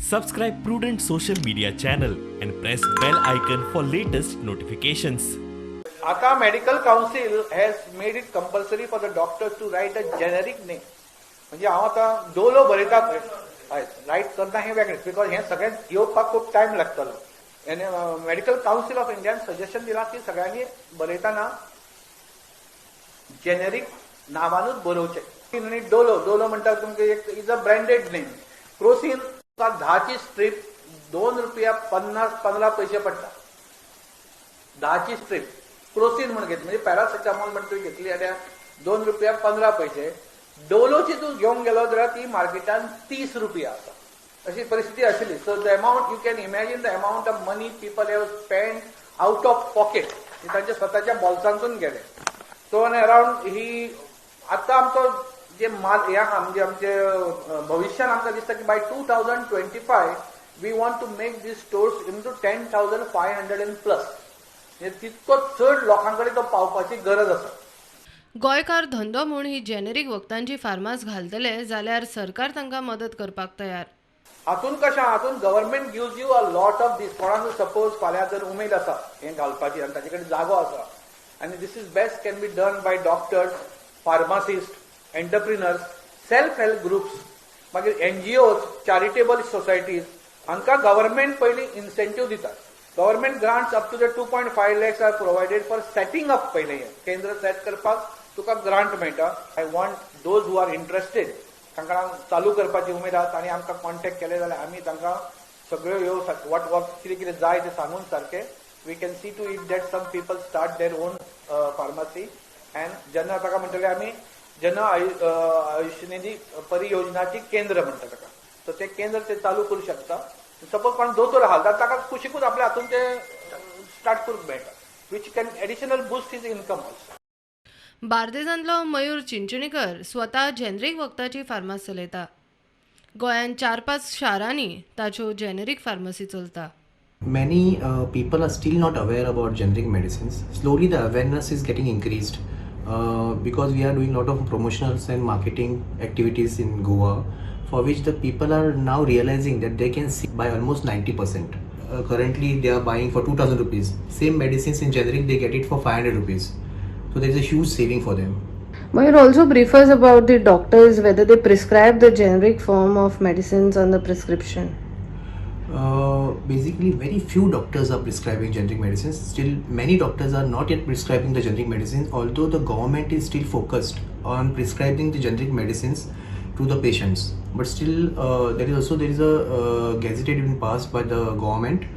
Subscribe Prudent social media channel and press bell icon for latest notifications. Ata Medical Council has made it compulsory for the doctors to write a generic name. म्हणजे हांव आतां Dolo बरयता पळय riot करता हें वेगळें because हें सगळ्यांक येवपाक खूब टायम लागतलो आनी medical council of Indian suggestion दिलां की सगळ्यांनी बरयतना जेनेरीक नांवानूच बरोवचें. डोलो डोलो म्हणटा तुमकां एक is a branded name. Crocin तुका 10ची स्ट्रीप ₹2.15 पडटा. 10ची स्ट्रीप क्रोसीन म्हण घेतली म्हणजे पॅरासिटामॉल म्हण तुवें घेतली जाल्यार ₹2.15. डोलोची तूं घेवंक गेलो जाल्यार ती मार्केटान ₹30 आसा. अशी परिस्थिती आशिल्ली. So the amount you can imagine the amount of money people have spend out of pocket. तांच्या स्वताच्या बॉल्सांतून गेले. सो एन अराउंड ही आतां आमचो जे म्हणजे आमचे भविष्यान आमकां दिसता की by 2025 we want to make these stores into 10,500 and plus. तितको चड लोकां कडेन तो पावपाची गरज आसा. गोंयकार धंदो म्हूण ही जेनेरीक वखदांची फार्मास घालतले जाल्यार सरकार तांकां मदत करपाक तयार. हातून कशें हातून government gives you a lot of these. कोणाक सपोज फाल्यां जर उमेद आसा हें घालपाची आनी ताचे कडेन जागो आसा आनी this is best can be done by doctors, pharmacists, entrepreneurs, self help groups, मागीर NGOs, चॅरिटेबल सोसायटीज हांकां गव्हर्नमेंट पयलीं इन्सेंटीव दितात. Government grants up to the 2.5 lakhs are provided for setting up पयलें हें केंद्र सेट करपाक तुका ग्रांट मेळटा. I want those who are interested तांकां चालू करपाची उमेद आसा आनी आमकां कॉन्टॅक्ट केले जाल्यार आमी तांकां सगळ्यो ह्यो वॉट कितें कितें जाय तें सांगून सारकें we can see to it that some people start their own pharmacy. And जेन्ना ताका म्हणटले आमी जन आयुष्य निधी परियोजनाची केंद्र म्हणटा ताका. सो ते केंद्र ते चालू करूं शकता. सपोज कोण दोतोर आहा जाल्यार ताका कुशीकूच आपल्या हातून ते स्टार्ट करूंक मेळटा which can additional boost his income also. बार्देजांतलो मयूर चिंचणीकर स्वता जेनेरीक वखदाची फार्मास चलयता. गोंयांत 4-5 शारांनी ताच्यो जेनेरीक फार्मसी चलता. Many people are still not aware about generic medicines. Slowly the awareness is getting increased because we are doing a lot of promotionals and marketing activities in Goa, for which the people are now realizing that they can save by almost 90%. Currently they are buying for 2,000 rupees. Same medicines in generic they get it for 500 rupees. So there is a huge saving for them. Mayur also brief us about the doctors, whether they prescribe the generic form of medicines on the prescription. Basically very few doctors are prescribing generic medicines. Still many doctors are not yet prescribing the generic medicines, although the government is still focused on prescribing the generic medicines to the patients. But still there is a gazetted been passed by the government,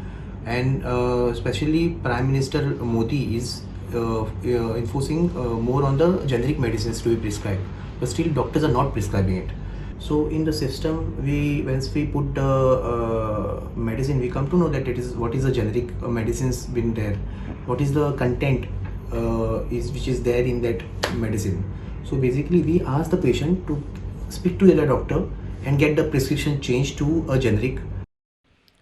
and especially Prime Minister Modi is enforcing more on the generic medicines to be prescribed, but still doctors are not prescribing it. So in the system, once we put the medicine, we come to know that what is the generic medicines been there, what is the content which is there in that medicine. So basically, we ask the patient to speak to the doctor and get the prescription changed to a generic.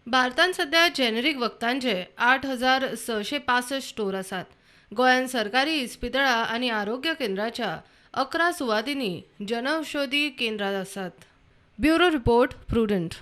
भारतांत सध्या generic वखदांचे 8,665 store आसात. गोंयांत सरकारी इस्पितळां आनी आरोग्य केंद्राच्या 11 सुवातींनी जनऔषधी केंद्रां आसात. Bureau report, prudent.